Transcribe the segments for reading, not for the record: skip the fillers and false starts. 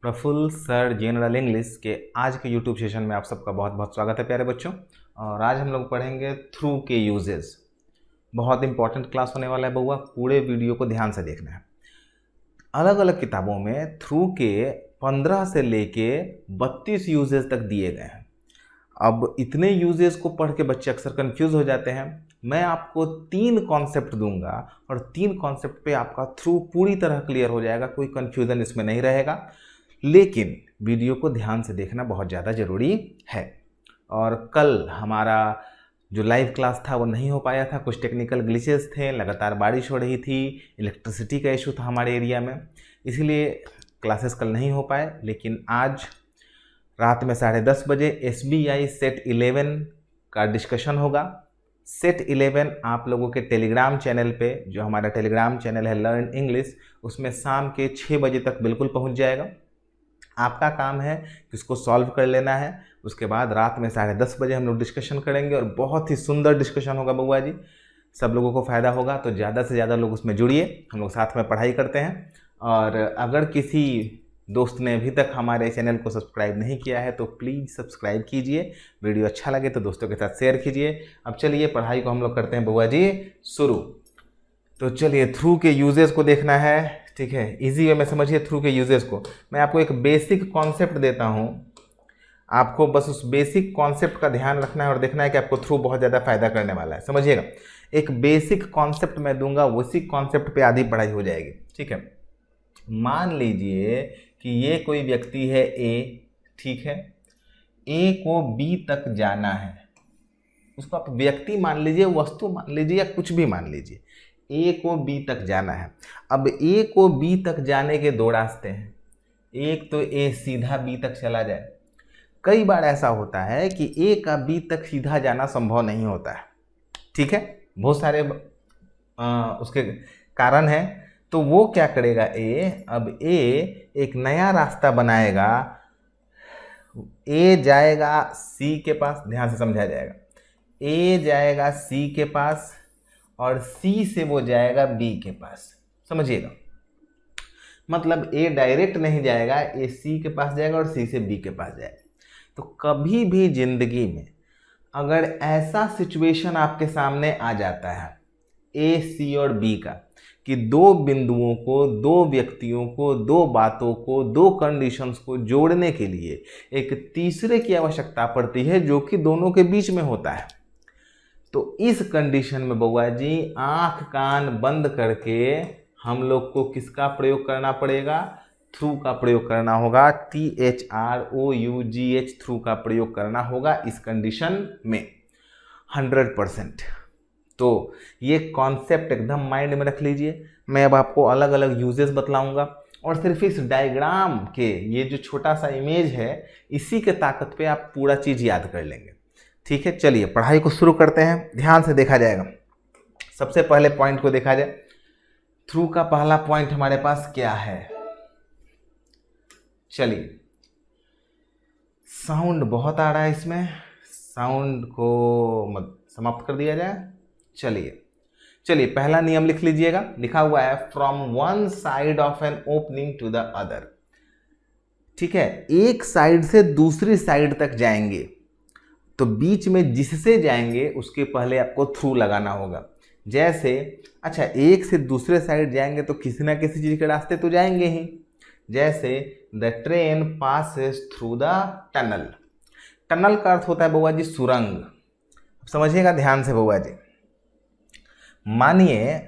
Praful sir general English के आज के यूट्यूब सेशन में आप सबका बहुत बहुत स्वागत है प्यारे बच्चों। और आज हम लोग पढ़ेंगे थ्रू के यूजेस। बहुत इंपॉर्टेंट क्लास होने वाला है बउआ, पूरे वीडियो को ध्यान से देखना है। अलग अलग किताबों में थ्रू के 15 से लेके 32 यूजेस तक दिए गए हैं। अब इतने यूजेस को पढ़ के बच्चे अक्सर कंफ्यूज हो जाते हैं। मैं आपको 3 कॉन्सेप्ट दूंगा और 3 कॉन्सेप्ट पे आपका थ्रू पूरी तरह क्लियर हो जाएगा, कोई कंफ्यूजन इसमें नहीं रहेगा। लेकिन वीडियो को ध्यान से देखना बहुत ज़्यादा ज़रूरी है। और कल हमारा जो लाइव क्लास था वो नहीं हो पाया था, कुछ टेक्निकल ग्लिचेस थे, लगातार बारिश हो रही थी, इलेक्ट्रिसिटी का इशू था हमारे एरिया में, इसीलिए क्लासेस कल नहीं हो पाए। लेकिन आज रात में 10:30 बजे SBI सेट 11 का डिस्कशन होगा। सेट 11 आप लोगों के टेलीग्राम चैनल पे, जो हमारा टेलीग्राम चैनल है लर्न इंग्लिश, उसमें शाम के 6 बजे तक बिल्कुल पहुंच जाएगा। आपका काम है कि उसको सॉल्व कर लेना है। उसके बाद रात में 10:30 बजे हम लोग डिस्कशन करेंगे और बहुत ही सुंदर डिस्कशन होगा बउआ जी, सब लोगों को फ़ायदा होगा। तो ज़्यादा से ज़्यादा लोग उसमें जुड़िए, हम लोग साथ में पढ़ाई करते हैं। और अगर किसी दोस्त ने अभी तक हमारे चैनल को सब्सक्राइब नहीं किया है तो प्लीज़ सब्सक्राइब कीजिए। वीडियो अच्छा लगे तो दोस्तों के साथ शेयर कीजिए। अब चलिए पढ़ाई को हम लोग करते हैं बउआ जी शुरू। तो चलिए थ्रू के यूजेस को देखना है, ठीक है। इजी वे में समझिए थ्रू के यूजेस को। मैं आपको एक बेसिक कॉन्सेप्ट देता हूँ, आपको बस उस बेसिक कॉन्सेप्ट का ध्यान रखना है और देखना है कि आपको थ्रू बहुत ज़्यादा फायदा करने वाला है। समझिएगा, एक बेसिक कॉन्सेप्ट मैं दूंगा, उसी कॉन्सेप्ट पे आधी पढ़ाई हो जाएगी, ठीक है। मान लीजिए कि ये कोई व्यक्ति है ए, ठीक है। ए को बी तक जाना है, उसको आप व्यक्ति मान लीजिए, वस्तु मान लीजिए या कुछ भी मान लीजिए। ए को बी तक जाना है। अब ए को बी तक जाने के 2 रास्ते हैं। एक तो ए सीधा बी तक चला जाए। कई बार ऐसा होता है कि ए का बी तक सीधा जाना संभव नहीं होता है, ठीक है। बहुत सारे उसके कारण हैं। तो वो क्या करेगा ए, अब ए एक नया रास्ता बनाएगा। ए जाएगा सी के पास, ध्यान से समझा जाएगा। ए जाएगा सी के पास और सी से वो जाएगा बी के पास। समझिएगा, मतलब ए डायरेक्ट नहीं जाएगा, ए सी के पास जाएगा और सी से बी के पास जाएगा। तो कभी भी जिंदगी में अगर ऐसा सिचुएशन आपके सामने आ जाता है ए सी और बी का, कि 2 बिंदुओं को, 2 व्यक्तियों को, 2 बातों को, 2 कंडीशंस को जोड़ने के लिए एक तीसरे की आवश्यकता पड़ती है, जो कि दोनों के बीच में होता है। तो इस कंडीशन में बउआ जी आंख कान बंद करके हम लोग को किसका प्रयोग करना पड़ेगा? थ्रू का प्रयोग करना होगा। THROUGH थ्रू का प्रयोग करना होगा इस कंडीशन में 100%। तो ये कॉन्सेप्ट एकदम माइंड में रख लीजिए। मैं अब आपको अलग अलग यूजेस बतलाऊंगा और सिर्फ इस डायग्राम के ये जो छोटा सा इमेज है, इसी के ताकत पे आप पूरा चीज़ याद कर लेंगे, ठीक है। चलिए पढ़ाई को शुरू करते हैं, ध्यान से देखा जाएगा। सबसे पहले पॉइंट को देखा जाए। थ्रू का पहला पॉइंट हमारे पास क्या है? चलिए, साउंड बहुत आ रहा है इसमें, साउंड को समाप्त कर दिया जाए। चलिए पहला नियम लिख लीजिएगा। लिखा हुआ है from one side of an opening to the other, ठीक है। एक साइड से दूसरी साइड तक जाएंगे तो बीच में जिससे जाएंगे उसके पहले आपको थ्रू लगाना होगा। जैसे अच्छा, एक से दूसरे साइड जाएंगे तो किसी ना किसी चीज के रास्ते तो जाएंगे ही। जैसे the train passes through the tunnel. Tunnel का अर्थ होता है बउआ जी सुरंग। समझिएगा ध्यान से बउआ जी। मानिए,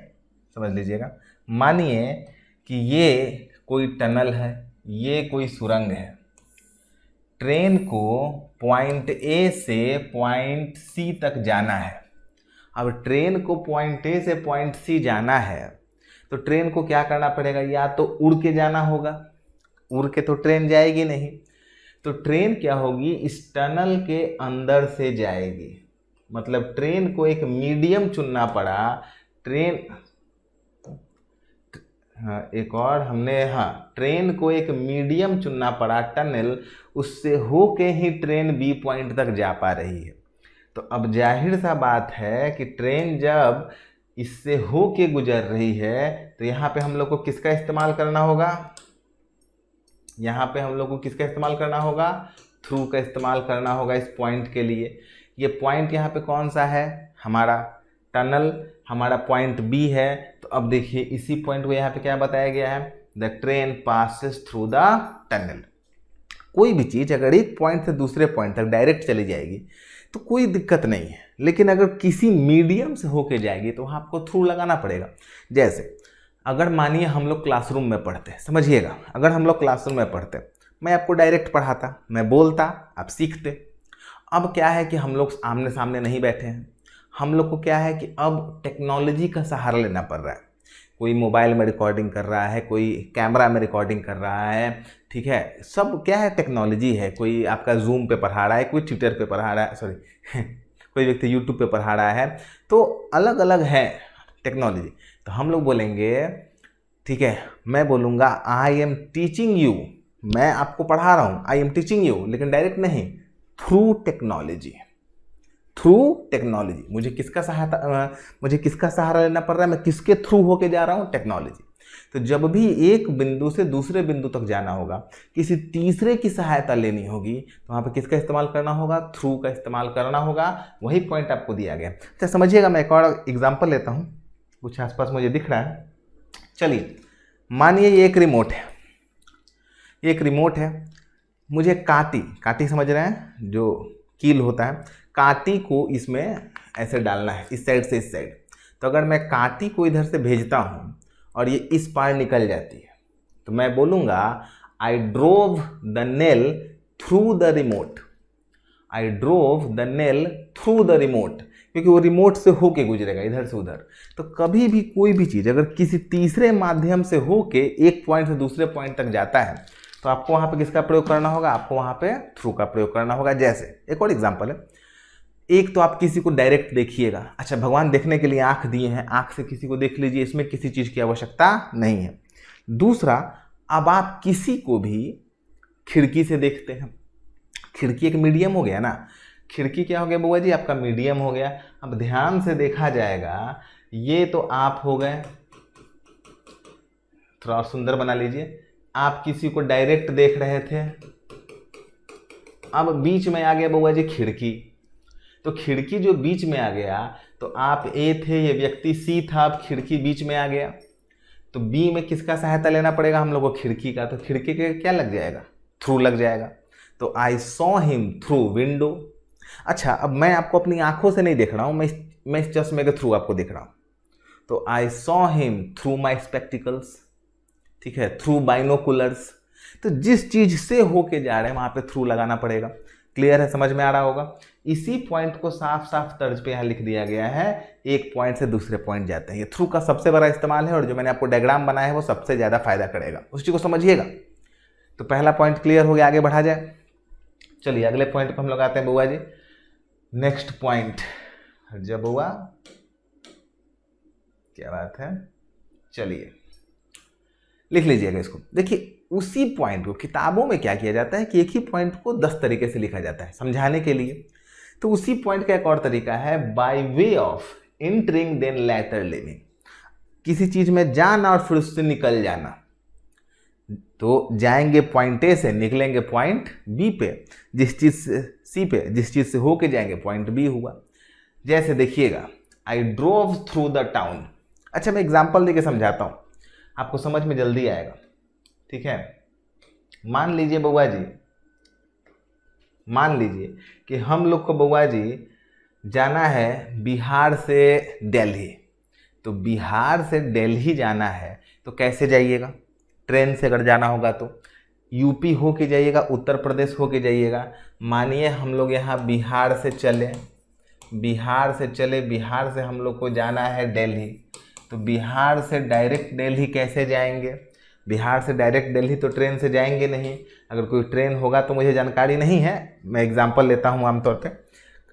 समझ लीजिएगा, मानिए कि ये कोई टनल है, ये कोई सुरंग है। ट्रेन को पॉइंट ए से पॉइंट सी तक जाना है। अब ट्रेन को पॉइंट ए से पॉइंट सी जाना है तो ट्रेन को क्या करना पड़ेगा? या तो उड़ के जाना होगा, उड़ के तो ट्रेन जाएगी नहीं। तो ट्रेन क्या होगी? इस टनल के अंदर से जाएगी। मतलब ट्रेन को एक मीडियम चुनना पड़ा। ट्रेन को एक मीडियम चुनना पड़ा, टनल, उससे होके ही ट्रेन बी पॉइंट तक जा पा रही है। तो अब जाहिर सा बात है कि ट्रेन जब इससे होके गुजर रही है तो यहाँ पे हम लोग को किसका इस्तेमाल करना होगा? यहाँ पे हम लोग को किसका इस्तेमाल करना होगा, थ्रू का इस्तेमाल करना होगा इस पॉइंट के लिए। ये पॉइंट यहाँ पे कौन सा है, हमारा टनल, हमारा पॉइंट बी है। तो अब देखिए इसी पॉइंट को यहाँ पे क्या बताया गया है, the train passes through the tunnel. कोई भी चीज़ अगर एक पॉइंट से दूसरे पॉइंट तक डायरेक्ट चली जाएगी तो कोई दिक्कत नहीं है, लेकिन अगर किसी मीडियम से होके जाएगी तो वहाँ आपको थ्रू लगाना पड़ेगा। जैसे अगर मानिए हम लोग क्लासरूम में पढ़ते, समझिएगा, अगर हम लोग क्लासरूम में पढ़ते, मैं आपको डायरेक्ट पढ़ाता, मैं बोलता, आप सीखते। अब क्या है कि हम लोग आमने सामने नहीं बैठे हैं, हम लोग को क्या है कि अब टेक्नोलॉजी का सहारा लेना पड़ रहा है। कोई मोबाइल में रिकॉर्डिंग कर रहा है, कोई कैमरा में रिकॉर्डिंग कर रहा है, ठीक है, सब क्या है, टेक्नोलॉजी है। कोई आपका जूम पे पढ़ा रहा है, कोई ट्विटर पे पढ़ा रहा है, सॉरी कोई व्यक्ति यूट्यूब पे पढ़ा रहा है, तो अलग अलग है टेक्नोलॉजी। तो हम लोग बोलेंगे, ठीक है, मैं बोलूँगा आई एम टीचिंग यू, मैं आपको पढ़ा रहा हूँ, आई एम टीचिंग यू, लेकिन डायरेक्ट नहीं, थ्रू टेक्नोलॉजी। थ्रू टेक्नोलॉजी मुझे किसका सहारा लेना पड़ रहा है, मैं किसके थ्रू होके जा रहा हूँ, टेक्नोलॉजी। तो जब भी एक बिंदु से दूसरे बिंदु तक जाना होगा, किसी तीसरे की सहायता लेनी होगी, तो वहाँ पे किसका इस्तेमाल करना होगा, थ्रू का इस्तेमाल करना होगा। वही पॉइंट आपको दिया गया। अच्छा समझिएगा, मैं एक और एग्जाम्पल लेता हूँ, कुछ आसपास मुझे दिख रहा है। चलिए मानिए ये एक रिमोट है, ये एक रिमोट है, मुझे काटी समझ रहे हैं, जो कील होता है, काटी को इसमें ऐसे डालना है, इस साइड से इस साइड। तो अगर मैं काटी को इधर से भेजता हूँ और ये इस पार निकल जाती है, तो मैं बोलूँगा I drove the nail through the remote, I drove the nail through the remote, क्योंकि वो रिमोट से होके गुजरेगा इधर से उधर। तो कभी भी कोई भी चीज़ अगर किसी तीसरे माध्यम से होके एक पॉइंट से दूसरे पॉइंट तक जाता है, तो आपको वहाँ पे किसका प्रयोग करना होगा, आपको वहाँ पे थ्रू का प्रयोग करना होगा। जैसे एक और एग्जांपल है, एक तो आप किसी को डायरेक्ट देखिएगा, अच्छा भगवान देखने के लिए आँख दिए हैं, आँख से किसी को देख लीजिए, इसमें किसी चीज़ की आवश्यकता नहीं है। दूसरा, अब आप किसी को भी खिड़की से देखते हैं, खिड़की एक मीडियम हो गया ना, खिड़की क्या हो गया बुआ जी, आपका मीडियम हो गया। अब ध्यान से देखा जाएगा, ये तो आप हो गए, थोड़ा और सुंदर बना लीजिए, आप किसी को डायरेक्ट देख रहे थे, अब बीच में आ गया बुआ जी खिड़की, तो खिड़की जो बीच में आ गया, तो आप ए थे, ये व्यक्ति सी था, अब खिड़की बीच में आ गया, तो बी में किसका सहायता लेना पड़ेगा हम लोग को, खिड़की का। तो खिड़की के क्या लग जाएगा, थ्रू लग जाएगा। तो I saw him through window. अच्छा अब मैं आपको अपनी आंखों से नहीं देख रहा हूँ, मैं इस चश्मे के थ्रू आपको देख रहा हूँ, तो I saw him through my spectacles, ठीक है, थ्रू बाइनोकुलर्स। तो जिस चीज से होके जा रहे हैं वहां पे थ्रू लगाना पड़ेगा। क्लियर है, समझ में आ रहा होगा। इसी पॉइंट को साफ साफ तर्ज पे यहाँ लिख दिया गया है, एक पॉइंट से दूसरे पॉइंट जाते हैं। ये थ्रू का सबसे बड़ा इस्तेमाल है और जो मैंने आपको डायग्राम बनाया है वो सबसे ज्यादा फायदा करेगा, उस चीज को समझिएगा। तो पहला पॉइंट क्लियर हो गया, आगे बढ़ा जाए। चलिए अगले पॉइंट पर हम लोग आते हैं बुआ जी। नेक्स्ट पॉइंट, जब बुआ, क्या बात है, चलिए लिख लीजिएगा इसको। देखिए उसी पॉइंट को किताबों में क्या किया जाता है कि एक ही पॉइंट को 10 तरीके से लिखा जाता है समझाने के लिए। तो उसी पॉइंट का एक और तरीका है, by way of entering then later living. किसी चीज में जाना और फिर उससे निकल जाना। तो जाएंगे पॉइंट ए से, निकलेंगे पॉइंट बी पे, जिस चीज से सी पे, जिस चीज से होके जाएंगे पॉइंट बी हुआ। जैसे देखिएगा, I drove through the town. अच्छा मैं एग्जाम्पल देके समझाता हूं, आपको समझ में जल्दी आएगा, ठीक है। मान लीजिए बउआ जी, मान लीजिए कि हम लोग को बउआ जी जाना है बिहार से दिल्ली। तो बिहार से दिल्ली जाना है तो कैसे जाइएगा, ट्रेन से अगर जाना होगा तो यूपी हो के जाइएगा, उत्तर प्रदेश हो के जाइएगा। मानिए हम लोग यहाँ बिहार से चले, बिहार से हम लोग को जाना है दिल्ली। तो बिहार से डायरेक्ट दिल्ली कैसे जाएंगे, बिहार से डायरेक्ट दिल्ली तो ट्रेन से जाएंगे नहीं। अगर कोई ट्रेन होगा तो मुझे जानकारी नहीं है, मैं एग्जांपल लेता हूँ।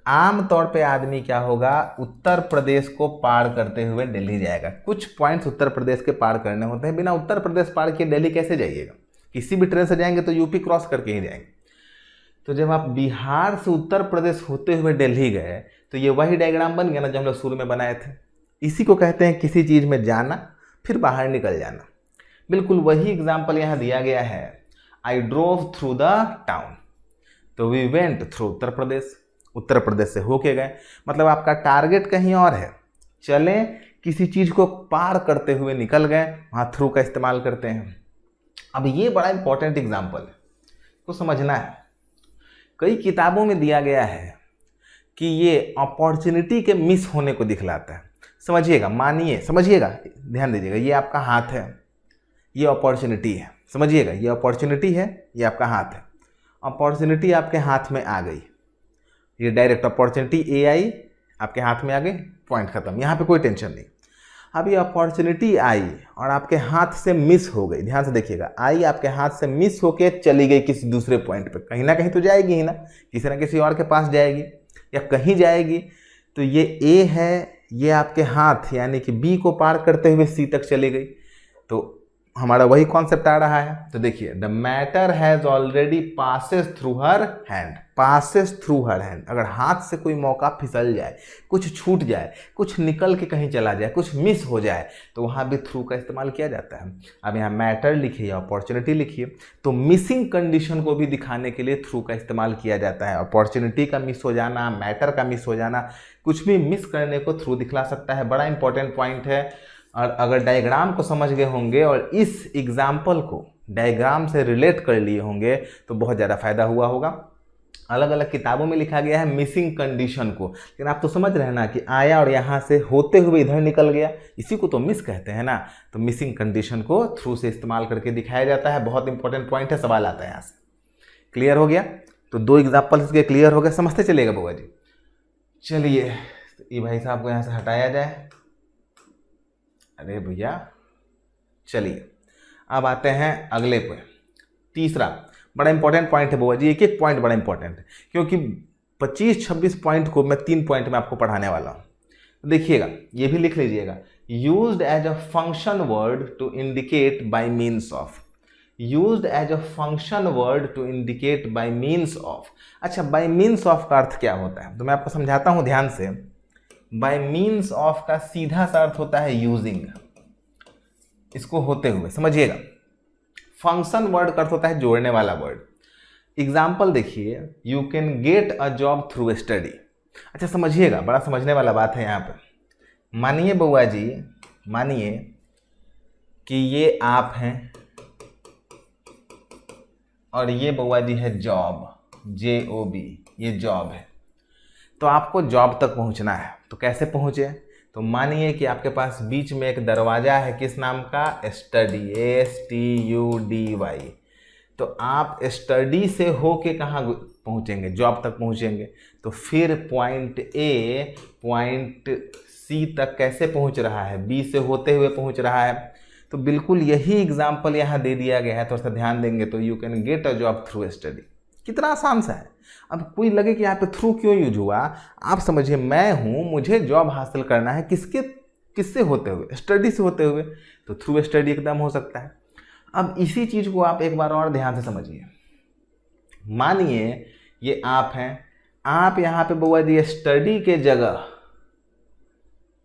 आमतौर पे आदमी क्या होगा, उत्तर प्रदेश को पार करते हुए दिल्ली जाएगा। कुछ पॉइंट्स उत्तर प्रदेश के पार करने होते हैं, बिना उत्तर प्रदेश पार किए दिल्ली कैसे जाइएगा। किसी भी ट्रेन से जाएंगे तो यूपी क्रॉस करके ही जाएंगे। तो जब आप बिहार से उत्तर प्रदेश होते हुए दिल्ली गए तो ये वही डायग्राम बन गया ना जो हम लोग शुरू में बनाए थे। इसी को कहते हैं किसी चीज़ में जाना फिर बाहर निकल जाना। बिल्कुल वही एग्जाम्पल यहाँ दिया गया है। I drove through the town, तो we went through Uttar Pradesh, Uttar Pradesh से होके गए। मतलब आपका टारगेट कहीं और है, चलें किसी चीज़ को पार करते हुए निकल गए, वहाँ थ्रू का इस्तेमाल करते हैं। अब ये बड़ा इंपॉर्टेंट एग्जाम्पल है, तो समझना है। कई किताबों में दिया गया है कि ये अपॉर्चुनिटी के मिस होने को दिखलाता है। समझिएगा, मानिए, समझिएगा, ध्यान दीजिएगा, ये आपका हाथ है, ये अपॉर्चुनिटी है। समझिएगा, ये अपॉर्चुनिटी है, ये आपका हाथ है। अपॉर्चुनिटी आपके हाथ में आ गई, ये डायरेक्ट अपॉर्चुनिटी ए आई आपके हाथ में आ गई, पॉइंट खत्म, यहाँ पे कोई टेंशन नहीं। अब ये अपॉर्चुनिटी आई और आपके हाथ से मिस हो गई, ध्यान से देखिएगा, आई आपके हाथ से मिस होके चली गई किसी दूसरे पॉइंट पे, कहीं ना कहीं तो जाएगी ही ना, किसी ना किसी और के पास जाएगी या कहीं जाएगी। तो ये ए है, ये आपके हाथ यानी कि बी को पार करते हुए सी तक चली गई, तो हमारा वही कॉन्सेप्ट आ रहा है। तो देखिए, the matter has already passes through her hand, passes through her hand. अगर हाथ से कोई मौका फिसल जाए, कुछ छूट जाए, कुछ निकल के कहीं चला जाए, कुछ मिस हो जाए, तो वहाँ भी थ्रू का इस्तेमाल किया जाता है। अब यहाँ मैटर लिखिए या अपॉर्चुनिटी लिखिए, तो मिसिंग कंडीशन को भी दिखाने के लिए थ्रू का इस्तेमाल किया जाता है। अपॉर्चुनिटी का मिस हो जाना, मैटर का मिस हो जाना, कुछ भी मिस करने को थ्रू दिखला सकता है। बड़ा इंपॉर्टेंट पॉइंट है। और अगर डायग्राम को समझ गए होंगे और इस एग्जाम्पल को डायग्राम से रिलेट कर लिए होंगे तो बहुत ज़्यादा फायदा हुआ होगा। अलग अलग किताबों में लिखा गया है मिसिंग कंडीशन को, लेकिन आप तो समझ रहे हैं ना कि आया और यहाँ से होते हुए इधर निकल गया, इसी को तो मिस कहते हैं ना। तो मिसिंग कंडीशन को थ्रू से इस्तेमाल करके दिखाया जाता है। बहुत इंपॉर्टेंट पॉइंट है, सवाल आता है यहाँ से। क्लियर हो गया? तो 2 एग्जाम्पल इसके क्लियर हो गए, समझते चलिएगा बुआ जी। चलिए ये भाई साहब को यहाँ से हटाया जाए। अरे भैया, चलिए अब आते हैं अगले पे। तीसरा बड़ा इंपॉर्टेंट पॉइंट है बुआ जी, एक एक पॉइंट बड़ा इंपॉर्टेंट है, क्योंकि 25-26 पॉइंट को मैं 3 पॉइंट में आपको पढ़ाने वाला हूँ। देखिएगा, ये भी लिख लीजिएगा। Used as a function word to indicate by means of, used as a function word to indicate by means of. अच्छा, बाय मीन्स ऑफ का अर्थ क्या होता है, तो मैं आपको समझाता हूँ ध्यान से। बाय मीन्स ऑफ का सीधा सा अर्थ होता है यूजिंग, इसको होते हुए समझिएगा। फंक्शन वर्ड का अर्थ होता है जोड़ने वाला वर्ड। एग्जाम्पल देखिए, you can get a job through study. अच्छा समझिएगा, बड़ा समझने वाला बात है यहाँ पे। मानिए बउआ जी, मानिए कि ये आप हैं और ये बउआ जी है जॉब, JOB, ये जॉब है। तो आपको जॉब तक पहुंचना है, तो कैसे पहुंचे? तो मानिए कि आपके पास बीच में एक दरवाजा है, किस नाम का? Study, STUDY। तो आप स्टडी से होके कहाँ पहुंचेंगे? जॉब तक पहुंचेंगे। तो फिर पॉइंट A पॉइंट C तक कैसे पहुंच रहा है? B से होते हुए पहुंच रहा है। तो बिल्कुल यही एग्जाम्पल यहाँ दे दिया गया है, थोड़ा सा ध्यान देंगे तो you can get a job through study. कितना आसान सा है। अब कोई लगे कि यहाँ पे थ्रू क्यों यूज हुआ, आप समझिए, मैं हूँ, मुझे जॉब हासिल करना है, किससे होते हुए? स्टडी से होते हुए, तो थ्रू स्टडी एकदम हो सकता है। अब इसी चीज को आप एक बार और ध्यान से समझिए। मानिए ये आप हैं, आप यहाँ पे बुआ जी स्टडी के जगह,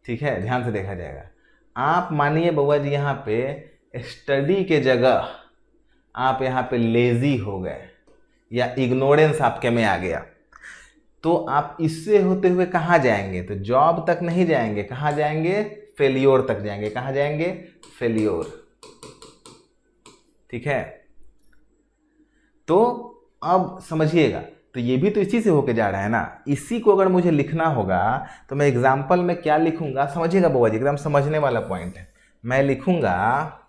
ठीक है, ध्यान से देखा जाएगा, आप मानिए बुआ जी यहाँ पे स्टडी के जगह आप यहाँ पे लेजी हो गए या इग्नोरेंस आपके में आ गया, तो आप इससे होते हुए कहाँ जाएंगे? तो जॉब तक नहीं जाएंगे, कहाँ जाएंगे? फेल्योर तक जाएंगे। कहाँ जाएंगे? फेल्योर। ठीक है, तो अब समझिएगा, तो ये भी तो इसी से होके जा रहा है ना। इसी को अगर मुझे लिखना होगा तो मैं एग्जाम्पल में क्या लिखूंगा? समझिएगा बुआ जी, एकदम समझने वाला पॉइंट है। मैं लिखूंगा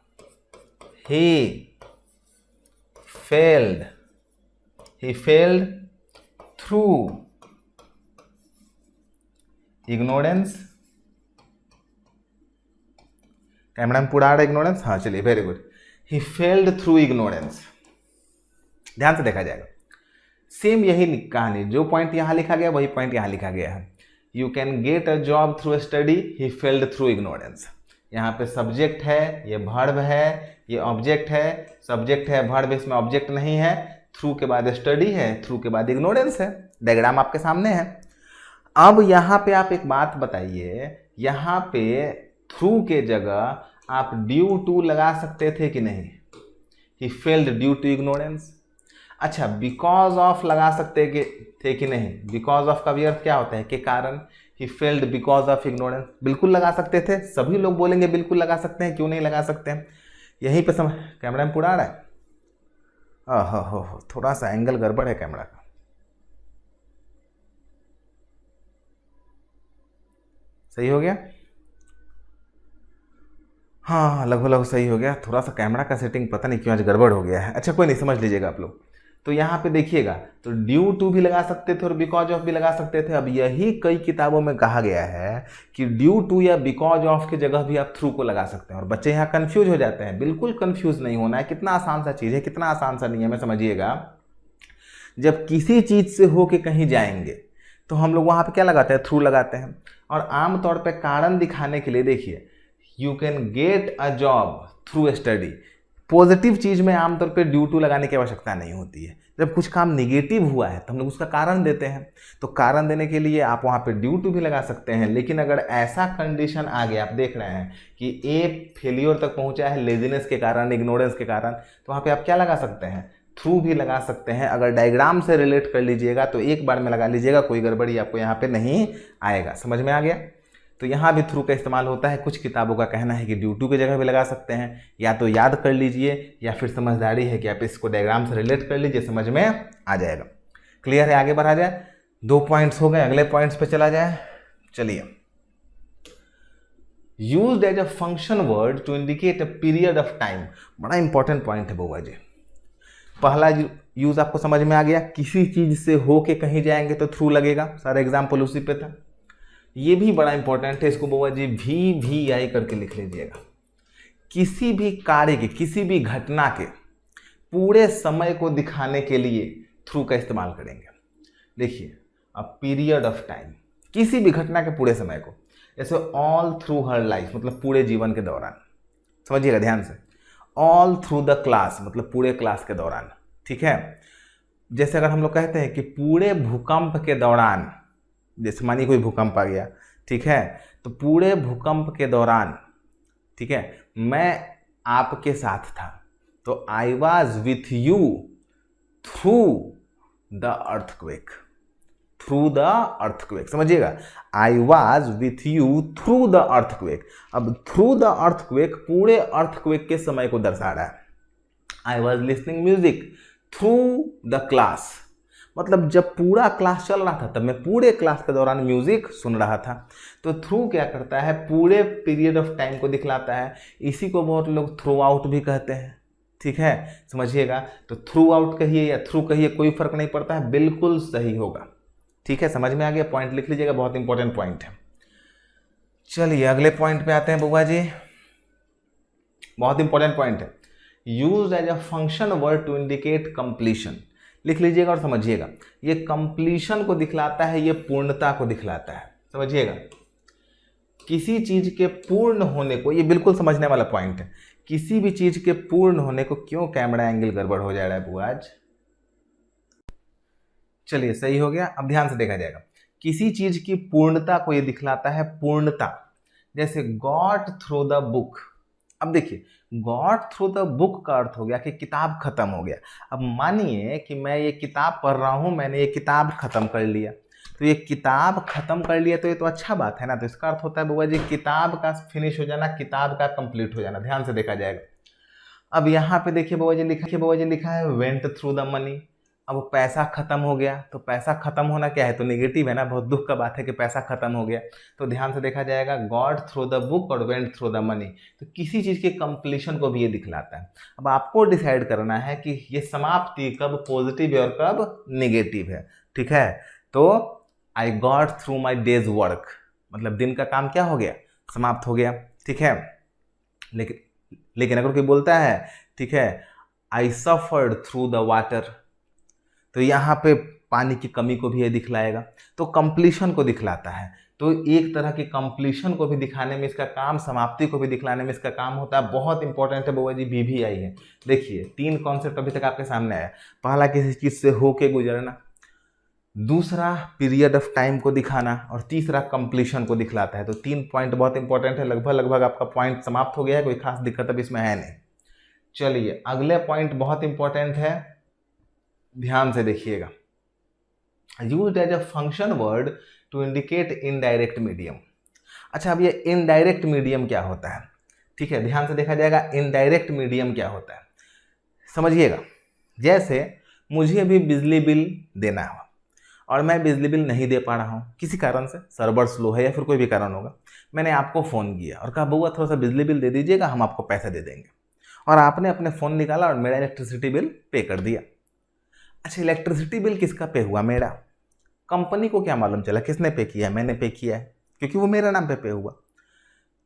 he failed through ignorance। Camera में पूरा आ रहा है ignorance? हाँ चलिए, very good. he failed through ignorance। ध्यान से देखा जाएगा, सेम यही कहानी, जो पॉइंट यहाँ लिखा गया वही पॉइंट यहाँ लिखा गया है। You can get a job through study, he failed through ignorance. यहाँ पे सब्जेक्ट है, ये वर्ब है, ये ऑब्जेक्ट है, सब्जेक्ट है, वर्ब, इसमें ऑब्जेक्ट नहीं है, थ्रू के बाद स्टडी है, थ्रू के बाद इग्नोरेंस है। डायग्राम आपके सामने है। अब यहाँ पे आप एक बात बताइए, यहाँ पे थ्रू के जगह आप ड्यू टू लगा सकते थे कि नहीं? He failed due to ignorance. अच्छा, बिकॉज ऑफ लगा सकते थे कि नहीं? बिकॉज ऑफ का भी अर्थ क्या होता है? के कारण। He failed because of ignorance, बिल्कुल लगा सकते थे, सभी लोग बोलेंगे बिल्कुल लगा सकते हैं, क्यों नहीं लगा सकते हैं? यहीं पे समझ, कैमरा में पूरा आ रहा है? हो थोड़ा सा एंगल गड़बड़ है कैमरा का। सही हो गया? हाँ, लगभग सही हो गया। थोड़ा सा कैमरा का सेटिंग पता नहीं क्यों आज गड़बड़ हो गया है। अच्छा कोई नहीं, समझ लीजिएगा आप लोग। तो यहाँ पे देखिएगा, तो ड्यू टू भी लगा सकते थे और बिकॉज ऑफ भी लगा सकते थे। अब यही कई किताबों में कहा गया है कि ड्यू टू या बिकॉज ऑफ की जगह भी आप थ्रू को लगा सकते हैं, और बच्चे यहाँ कंफ्यूज हो जाते हैं। बिल्कुल कंफ्यूज नहीं होना है, कितना आसान सा चीज़ है, कितना आसान सा नियम है, समझिएगा। जब किसी चीज़ से होके कहीं जाएंगे तो हम लोग वहाँ पे क्या लगाते हैं? थ्रू लगाते हैं। और आमतौर पर कारण दिखाने के लिए देखिए, you can get a job through study. Positive चीज़ में आमतौर पे ड्यू टू लगाने की आवश्यकता नहीं होती है। जब कुछ काम निगेटिव हुआ है तो हम लोग उसका कारण देते हैं, तो कारण देने के लिए आप वहाँ पे ड्यू टू भी लगा सकते हैं। लेकिन अगर ऐसा कंडीशन आ गया, आप देख रहे हैं कि ए फेलियर तक पहुँचा है लेजीनेस के कारण, इग्नोरेंस के कारण, तो वहाँ पर आप क्या लगा सकते हैं? थ्रू भी लगा सकते हैं। अगर डायग्राम से रिलेट कर लीजिएगा तो एक बार में लगा लीजिएगा, कोई गड़बड़ी आपको यहाँ पे नहीं आएगा। समझ में आ गया? तो यहाँ भी थ्रू का इस्तेमाल होता है। कुछ किताबों का कहना है कि ड्यू टू की जगह भी लगा सकते हैं। या तो याद कर लीजिए, या फिर समझदारी है कि आप इसको डायग्राम से रिलेट कर लीजिए, समझ में आ जाएगा। क्लियर है? आगे बढ़ा जाए। 2 पॉइंट्स हो गए, अगले पॉइंट्स पे चला जाए। चलिए, used as a function word to indicate a period of time. बड़ा इंपॉर्टेंट पॉइंट है बउआ जी। पहला यूज आपको समझ में आ गया, किसी चीज से होके कहीं जाएंगे तो थ्रू लगेगा। सारा एग्जाम्पल उसी पे था। ये भी बड़ा इंपॉर्टेंट है, इसको बउआ जी VVI करके लिख लीजिएगा। किसी भी कार्य के, किसी भी घटना के पूरे समय को दिखाने के लिए थ्रू का इस्तेमाल करेंगे। देखिए, अ पीरियड ऑफ टाइम, किसी भी घटना के पूरे समय को। जैसे ऑल थ्रू हर लाइफ, मतलब पूरे जीवन के दौरान। समझिएगा ध्यान से। ऑल थ्रू द क्लास, मतलब पूरे क्लास के दौरान। ठीक है? जैसे अगर हम लोग कहते हैं कि पूरे भूकंप के दौरान, जैसे मानिए कोई भूकंप आ गया, ठीक है, तो पूरे भूकंप के दौरान, ठीक है, मैं आपके साथ था, तो I was with you through the earthquake. Through the earthquake, समझिएगा, I was with you through the earthquake. अब थ्रू द अर्थक्वेक पूरे अर्थक्वेक के समय को दर्शा रहा है। I was listening music through the class, मतलब जब पूरा क्लास चल रहा था तब मैं पूरे क्लास के दौरान म्यूजिक सुन रहा था। तो थ्रू क्या करता है? पूरे पीरियड ऑफ टाइम को दिखलाता है। इसी को बहुत लोग थ्रू आउट भी कहते हैं। ठीक है, समझिएगा। तो थ्रू आउट कहिए या थ्रू कहिए, कोई फर्क नहीं पड़ता है, बिल्कुल सही होगा। ठीक है, समझ में आ गया? पॉइंट लिख लीजिएगा, बहुत इंपॉर्टेंट पॉइंट है। चलिए अगले पॉइंट पे आते हैं बुआ जी। बहुत इंपॉर्टेंट पॉइंट है, use as a function word to indicate completion. लिख लीजिएगा और समझिएगा, ये कंप्लीशन को दिखलाता है, ये पूर्णता को दिखलाता है। समझिएगा, किसी चीज के पूर्ण होने को, ये बिल्कुल समझने वाला पॉइंट है, किसी भी चीज के पूर्ण होने को। क्यों कैमरा एंगल गड़बड़ हो जा रहा है बुआ आज? चलिए सही हो गया। अब ध्यान से देखा जाएगा, किसी चीज की पूर्णता को ये दिखलाता है, पूर्णता। जैसे गॉट थ्रू द बुक। अब देखिए, गॉट थ्रू द बुक का अर्थ हो गया कि किताब खत्म हो गया। अब मानिए कि मैं ये किताब पढ़ रहा हूं, मैंने ये किताब खत्म कर लिया, तो ये किताब खत्म कर लिया तो ये तो अच्छा बात है ना। तो इसका अर्थ होता है बुआ जी किताब का फिनिश हो जाना, किताब का कंप्लीट हो जाना। ध्यान से देखा जाएगा। अब यहाँ पे देखिए बुआ जी लिखा है वेंट थ्रू द मनी। अब पैसा खत्म हो गया, तो पैसा खत्म होना क्या है? तो नेगेटिव है ना, बहुत दुख का बात है कि पैसा खत्म हो गया। तो ध्यान से देखा जाएगा, गॉड थ्रू द बुक और वेंट थ्रू द मनी, तो किसी चीज के कंप्लीशन को भी ये दिखलाता है। अब आपको डिसाइड करना है कि ये समाप्ति कब पॉजिटिव है और कब नेगेटिव है। ठीक है, तो I got through my days work, मतलब दिन का काम क्या हो गया? समाप्त हो गया। ठीक है, लेकिन अगर कोई बोलता है, ठीक है, I suffered through the water, तो यहाँ पे पानी की कमी को भी ये दिखलाएगा, तो कंप्लीशन को दिखलाता है। तो एक तरह की कंप्लीशन को भी दिखाने में इसका काम, समाप्ति को भी दिखलाने में इसका काम होता है। बहुत इंपॉर्टेंट है बुआ जी, VVI है। देखिए 3 कॉन्सेप्ट अभी तक आपके सामने आया। पहला, किसी चीज से होके गुजरना, दूसरा पीरियड ऑफ टाइम को दिखाना, और तीसरा कंप्लीशन को दिखलाता है। तो 3 पॉइंट बहुत इंपॉर्टेंट है। लगभग आपका पॉइंट समाप्त हो गया है, कोई खास दिक्कत अब इसमें है नहीं। चलिए अगले पॉइंट बहुत इंपॉर्टेंट है, ध्यान से देखिएगा। Used as a function word to indicate indirect medium. अच्छा, अब ये इनडायरेक्ट मीडियम क्या होता है? ठीक है, ध्यान से देखा जाएगा इनडायरेक्ट मीडियम क्या होता है, समझिएगा। जैसे मुझे अभी बिजली बिल देना है और मैं बिजली बिल नहीं दे पा रहा हूँ किसी कारण से, सर्वर स्लो है या फिर कोई भी कारण होगा। मैंने आपको फ़ोन किया और कहा बउआ थोड़ा सा बिजली बिल दे दीजिएगा, हम आपको पैसा दे देंगे, और आपने अपने फ़ोन निकाला और मेरा इलेक्ट्रिसिटी बिल पे कर दिया। अच्छा, इलेक्ट्रिसिटी बिल किसका पे हुआ? मेरा। कंपनी को क्या मालूम चला किसने पे किया? मैंने पे किया है, क्योंकि वो मेरा नाम पे हुआ।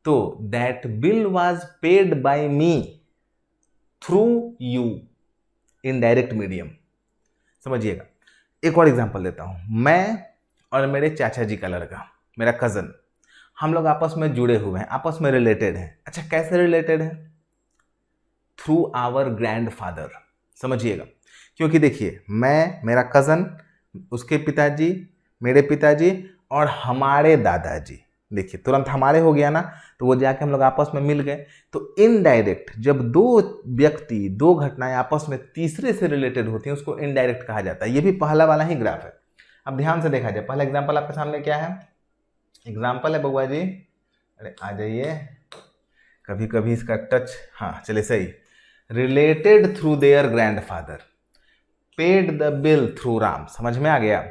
तो that bill was paid by me through you, indirect medium. समझिएगा, एक और एग्जांपल देता हूं। मैं और मेरे चाचा जी का लड़का, मेरा कज़न, हम लोग आपस में जुड़े हुए हैं, आपस में रिलेटेड हैं। अच्छा, कैसे रिलेटेड हैं? Through our grandfather. समझिएगा, क्योंकि देखिए मैं, मेरा कज़न, उसके पिताजी, मेरे पिताजी और हमारे दादाजी, देखिए तुरंत हमारे हो गया ना, तो वो जाके हम लोग आपस में मिल गए। तो इनडायरेक्ट, जब दो व्यक्ति, दो घटनाएं आपस में तीसरे से रिलेटेड होती हैं, उसको इनडायरेक्ट कहा जाता है। ये भी पहला वाला ही ग्राफ है। अब ध्यान से देखा जाए, पहला एग्जाम्पल आपके सामने क्या है? एग्जाम्पल है बउआ जी, अरे आ जाइए, कभी कभी इसका टच, हाँ चले सही। Related through their grandfather, paid the bill through Ram. समझ में आ गया?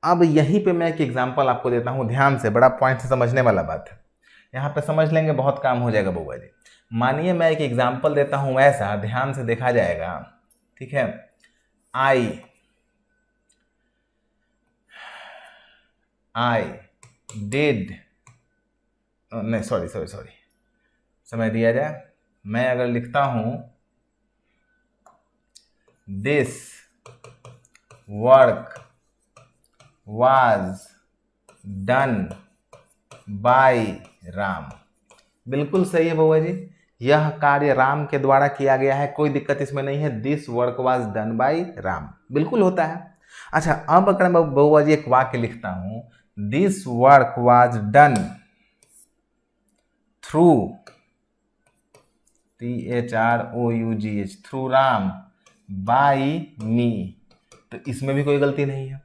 अब यहीं पे मैं एक एग्जांपल आपको देता हूं, ध्यान से, बड़ा पॉइंट से समझने वाला बात है। यहाँ पे समझ लेंगे बहुत काम हो जाएगा बउआ जी। मानिए मैं एक एग्जांपल देता हूं ऐसा, ध्यान से देखा जाएगा, ठीक है। आई डिड, नहीं सॉरी, समय दिया जाए। मैं अगर लिखता हूं this work was done by Ram. बिल्कुल सही है बउआ जी, यह कार्य राम के द्वारा किया गया है, कोई दिक्कत इसमें नहीं है। This work was done by Ram, बिल्कुल होता है। अच्छा, अब अगर मैं बउआ जी एक वाक्य लिखता हूं, this work was done through, THROUGH, through Ram, by me, तो इसमें भी कोई गलती नहीं है।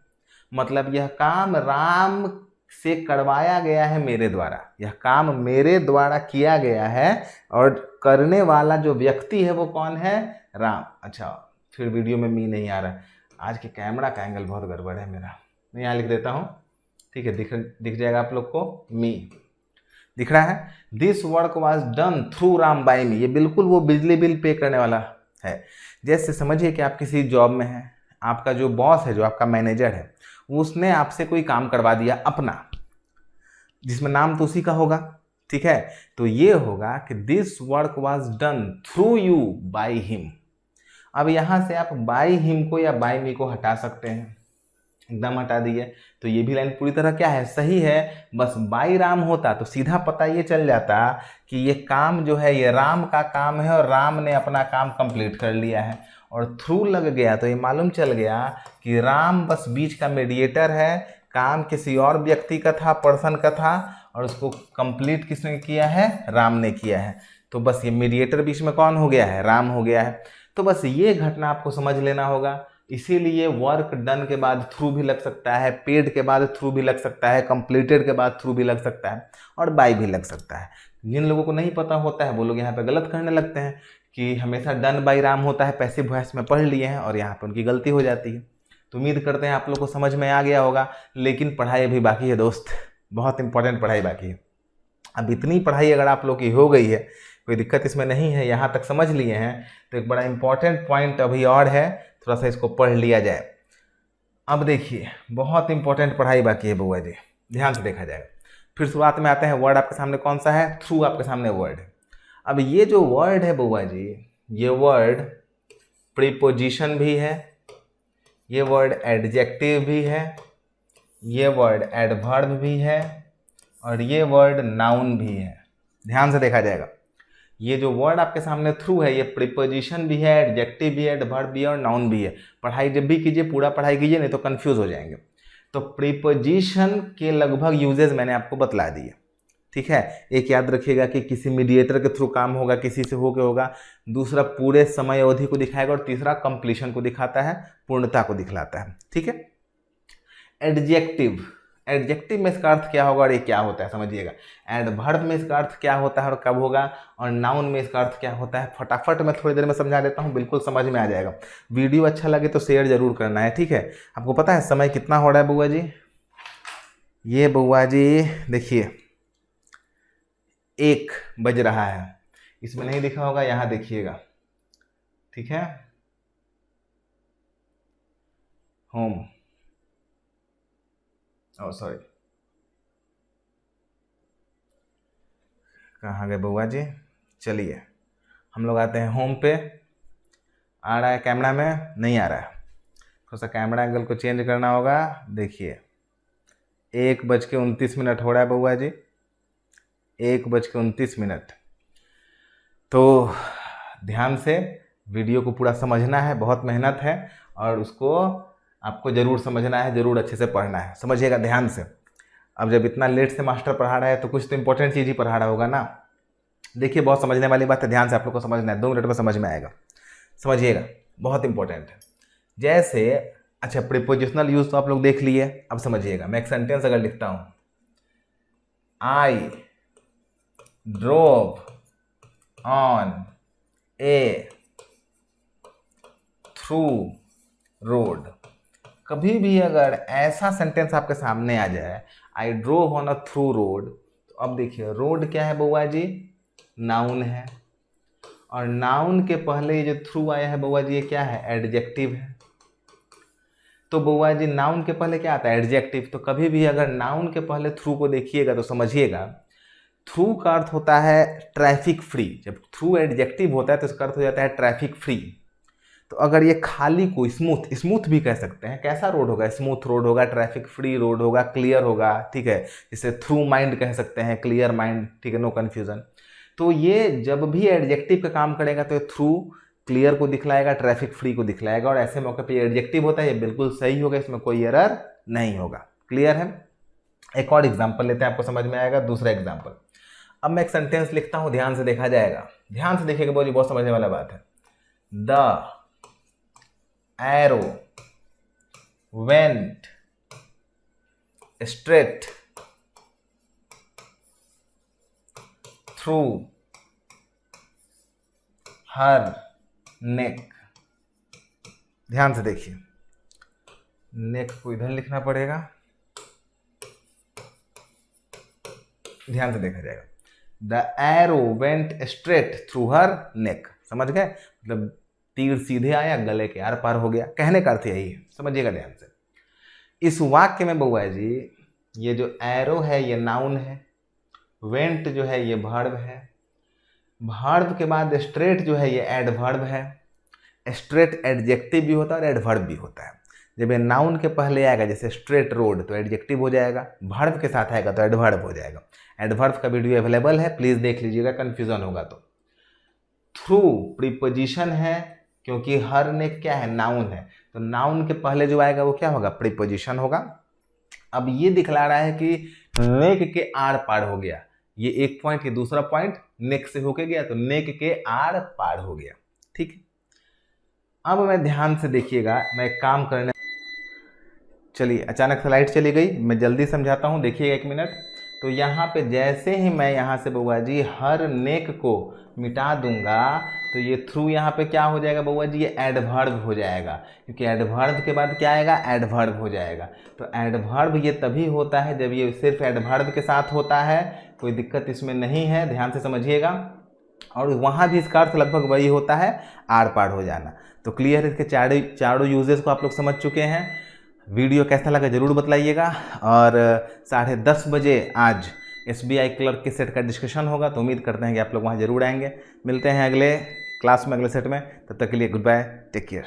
मतलब यह काम राम से करवाया गया है मेरे द्वारा, यह काम मेरे द्वारा किया गया है, और करने वाला जो व्यक्ति है वो कौन है? राम। अच्छा, फिर वीडियो में मी नहीं आ रहा है, आज के कैमरा का एंगल बहुत गड़बड़ है मेरा, मैं यहाँ लिख देता हूँ, ठीक है, दिख जाएगा आप लोग को, मी दिख रहा है। This work was done through Ram by me, ये बिल्कुल वो बिजली बिल पे करने वाला है। जैसे समझिए कि आप किसी जॉब में हैं, आपका जो बॉस है, जो आपका मैनेजर है, उसने आपसे कोई काम करवा दिया अपना, जिसमें नाम तो उसी का होगा, ठीक है। तो ये होगा कि this work was done through you by him. अब यहां से आप बाय हिम को या बाय मी को हटा सकते हैं, एकदम हटा दिए, तो ये भी लाइन पूरी तरह क्या है? सही है। बस बाय राम होता तो सीधा पता ये चल जाता कि ये काम जो है ये राम का काम है और राम ने अपना काम कंप्लीट कर लिया है, और थ्रू लग गया तो ये मालूम चल गया कि राम बस बीच का मीडिएटर है, काम किसी और व्यक्ति का था, पर्सन का था, और उसको कंप्लीट किसने किया है? राम ने किया है। तो बस ये मीडिएटर बीच में कौन हो गया है? राम हो गया है। तो बस ये घटना आपको समझ लेना होगा। इसीलिए वर्क डन के बाद थ्रू भी लग सकता है, पेड के बाद थ्रू भी लग सकता है, कंप्लीटेड के बाद थ्रू भी लग सकता है, और बाय भी लग सकता है। जिन लोगों को नहीं पता होता है वो लोग यहाँ पे गलत करने लगते हैं कि हमेशा डन बाय राम होता है, पैसिव वॉइस में पढ़ लिए हैं और यहाँ पे उनकी गलती हो जाती है। तो उम्मीद करते हैं आप लोग को समझ में आ गया होगा, लेकिन पढ़ाई अभी बाकी है दोस्त, बहुत इंपॉर्टेंट पढ़ाई बाकी है। अब इतनी पढ़ाई अगर आप लोग की हो गई है, कोई दिक्कत इसमें नहीं है, यहाँ तक समझ लिए हैं, तो एक बड़ा इंपॉर्टेंट पॉइंट अभी और है, थोड़ा सा इसको पढ़ लिया जाए। अब देखिए बहुत इंपॉर्टेंट पढ़ाई बाकी है बउआ जी, ध्यान से देखा जाएगा। फिर शुरुआत में आते हैं, वर्ड आपके सामने कौन सा है? थ्रू आपके सामने वर्ड है। अब ये जो वर्ड है बउआ जी, ये वर्ड प्रीपोजिशन भी है, ये वर्ड एडजेक्टिव भी है, ये वर्ड एडवर्ब भी है, और ये वर्ड नाउन भी है। ध्यान से देखा जाएगा, ये जो वर्ड आपके सामने थ्रू है, ये प्रीपोजिशन भी है, एडजेक्टिव भी है, एडवर्ब भी है और नाउन भी है। पढ़ाई जब भी कीजिए पूरा पढ़ाई कीजिए, नहीं तो कंफ्यूज हो जाएंगे। तो प्रीपोजिशन के लगभग यूजेस मैंने आपको बतला दिए, ठीक है। एक याद रखिएगा कि किसी मीडिएटर के थ्रू काम होगा, किसी से होके होगा। दूसरा पूरे समय अवधि को दिखाएगा और तीसरा कंप्लीशन को दिखाता है, पूर्णता को दिखलाता है, ठीक है। एडजेक्टिव, एडजेक्टिव में इसका अर्थ क्या होगा और ये क्या होता है समझिएगा। एडवर्ब में इसका अर्थ क्या होता है और कब होगा, और नाउन में इसका अर्थ क्या होता है। फटाफट मैं थोड़ी देर में समझा देता हूँ, बिल्कुल समझ में आ जाएगा। वीडियो अच्छा लगे तो शेयर जरूर करना है, ठीक है। आपको पता है समय कितना हो रहा है बुआ जी? ये बुआ जी देखिए 1 बज रहा है। इसमें नहीं दिखा होगा, यहाँ देखिएगा, ठीक है। होम, ओ सॉरी, कहाँ गए बुआ जी? चलिए हम लोग आते हैं होम पे। आ रहा है कैमरा में? नहीं आ रहा है, थोड़ा सा कैमरा एंगल को चेंज करना होगा। देखिए 1:29 हो रहा है बुआ जी, 1:29। तो ध्यान से वीडियो को पूरा समझना है, बहुत मेहनत है और उसको आपको ज़रूर समझना है, ज़रूर अच्छे से पढ़ना है, समझिएगा ध्यान से। अब जब इतना लेट से मास्टर पढ़ा रहा है तो कुछ तो इंपॉर्टेंट चीज़ ही पढ़ा रहा होगा ना। देखिए बहुत समझने वाली बात है, ध्यान से आप लोग को समझना है, 2 मिनट में समझ में आएगा, समझिएगा, बहुत इंपॉर्टेंट है। जैसे अच्छा प्रीपोजिशनल यूज तो आप लोग देख लिए, अब समझिएगा। मैं एक सेंटेंस अगर लिखता हूँ, I drove on A through road. कभी भी अगर ऐसा सेंटेंस आपके सामने आ जाए, I drove on a through road, तो अब देखिए रोड क्या है बउआ जी? नाउन है, और नाउन के पहले ये जो थ्रू आया है बउआ जी ये क्या है? एडजेक्टिव है। तो बउआ जी नाउन के पहले क्या आता है? एडजेक्टिव। तो कभी भी अगर नाउन के पहले थ्रू को देखिएगा तो समझिएगा थ्रू का अर्थ होता है ट्रैफिक फ्री। जब थ्रू एडजेक्टिव होता है तो इसका अर्थ हो जाता है ट्रैफिक फ्री। तो अगर ये खाली को स्मूथ, स्मूथ भी कह सकते हैं, कैसा रोड होगा? स्मूथ रोड होगा, ट्रैफिक फ्री रोड होगा, क्लियर होगा, ठीक है। इसे थ्रू माइंड कह सकते हैं, क्लियर माइंड, ठीक है, नो कन्फ्यूजन। तो ये जब भी एडजेक्टिव का काम करेगा तो थ्रू क्लियर को दिखलाएगा, ट्रैफिक फ्री को दिखलाएगा, और ऐसे मौके पे एडजेक्टिव होता है, ये बिल्कुल सही होगा, इसमें कोई एरर नहीं होगा। क्लियर है? एक और एग्जाम्पल लेते हैं, आपको समझ में आएगा। दूसरा एग्जाम्पल, अब मैं एक सेंटेंस लिखता हूं, ध्यान से देखा जाएगा, ध्यान से देखिएगा, बहुत समझने वाला बात है। The arrow went straight through her neck. ध्यान से देखिए, नेक को इधर लिखना पड़ेगा, ध्यान से देखा जाएगा। The arrow went straight through her neck. समझ गए? मतलब तीर सीधे आया, गले के आर पार हो गया, कहने का अर्थ यही है, समझिएगा ध्यान से। इस वाक्य में बउआ जी ये जो एरो है ये नाउन है, वेंट जो है ये वर्ब है, वर्ब के बाद स्ट्रेट जो है ये एडवर्ब है। स्ट्रेट एडजेक्टिव भी होता है और एडवर्ब भी होता है। जब ये नाउन के पहले आएगा, जैसे स्ट्रेट रोड, तो एडजेक्टिव हो जाएगा, वर्ब के साथ आएगा तो एडवर्ब हो जाएगा। एडवर्ब का वीडियो अवेलेबल है, प्लीज़ देख लीजिएगा, कन्फ्यूजन होगा तो। थ्रू प्रीपोजिशन है, क्योंकि हर नेक क्या है? नाउन है, तो नाउन के पहले जो आएगा वो क्या होगा? प्रीपोजिशन होगा। अब ये दिखला रहा है कि नेक के आर पार हो गया, ये एक पॉइंट, ये दूसरा पॉइंट नेक से होके गया, तो नेक के आर पार हो गया, ठीक है। अब मैं ध्यान से देखिएगा, मैं एक काम करने, चलिए अचानक से लाइट चली गई, मैं जल्दी समझाता हूँ, देखिएगा 1 मिनट। तो यहाँ पे जैसे ही मैं यहाँ से बउआ जी हर नेक को मिटा दूंगा, तो ये थ्रू यहाँ पे क्या हो जाएगा बउआ जी? ये एडवर्ब हो जाएगा, क्योंकि एडवर्ब के बाद क्या आएगा? एडवर्ब हो जाएगा। तो एडवर्ब ये तभी होता है जब ये सिर्फ एडवर्ब के साथ होता है, कोई दिक्कत इसमें नहीं है, ध्यान से समझिएगा। और वहाँ भी इसका अर्थ लगभग वही होता है, आर पार हो जाना। तो क्लियर है, इसके चारों यूजेस को आप लोग समझ चुके हैं। वीडियो कैसा लगा ज़रूर बताइएगा, और 10:30 बजे आज SBI क्लर्क के सेट का डिस्कशन होगा, तो उम्मीद करते हैं कि आप लोग वहाँ जरूर आएंगे। मिलते हैं अगले क्लास में, अगले सेट में, तब तक के लिए गुड बाय, टेक केयर।